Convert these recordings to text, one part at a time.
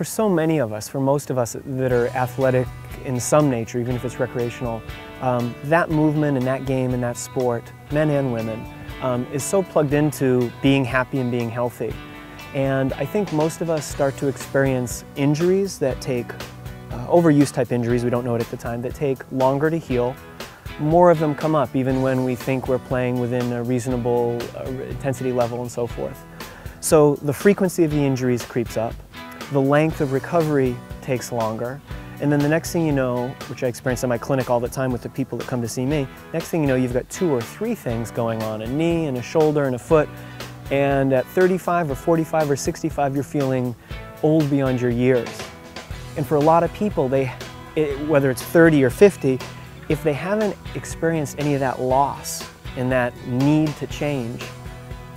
For so many of us, for most of us that are athletic in some nature, even if it's recreational, that movement and that game and that sport, men and women, is so plugged into being happy and being healthy. And I think most of us start to experience injuries that take, overuse type injuries, we don't know it at the time, that take longer to heal. More of them come up even when we think we're playing within a reasonable intensity level and so forth. So the frequency of the injuries creeps up. The length of recovery takes longer, and then the next thing you know, which I experience in my clinic all the time with the people that come to see me, next thing you know, you've got 2 or 3 things going on, a knee and a shoulder and a foot, and at 35 or 45 or 65, you're feeling old beyond your years. And for a lot of people, whether it's 30 or 50, if they haven't experienced any of that loss and that need to change,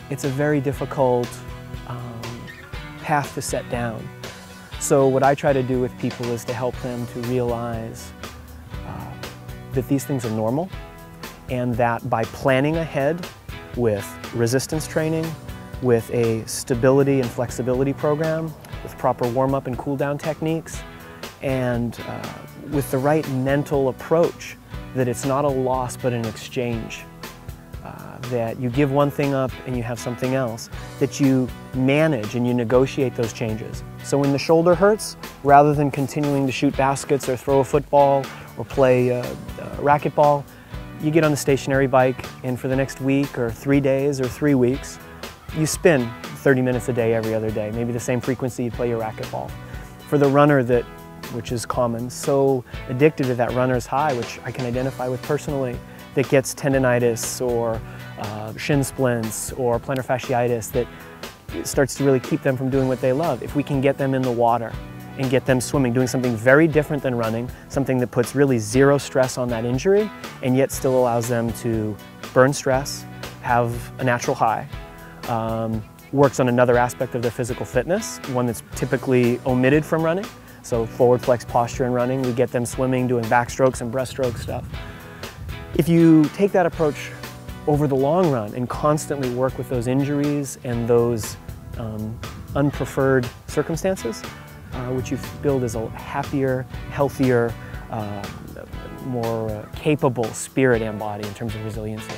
it's a very difficult path to set down. So what I try to do with people is to help them to realize that these things are normal, and that by planning ahead with resistance training, with a stability and flexibility program, with proper warm-up and cool-down techniques, and with the right mental approach, that it's not a loss but an exchange. That you give one thing up and you have something else, that you manage and you negotiate those changes. So when the shoulder hurts, rather than continuing to shoot baskets or throw a football or play racquetball, you get on the stationary bike, and for the next week or 3 days or 3 weeks, you spin 30 minutes a day every other day, maybe the same frequency you play your racquetball. For the runner which is common, so addicted to that runner's high, which I can identify with personally, that gets tendonitis or shin splints or plantar fasciitis, that starts to really keep them from doing what they love. If we can get them in the water and get them swimming, doing something very different than running, something that puts really 0 stress on that injury and yet still allows them to burn stress, have a natural high, works on another aspect of their physical fitness, one that's typically omitted from running. So forward flex posture in running, we get them swimming, doing backstrokes and breaststroke stuff. If you take that approach over the long run and constantly work with those injuries and those unpreferred circumstances, what you build is a happier, healthier, more capable spirit and body in terms of resiliency.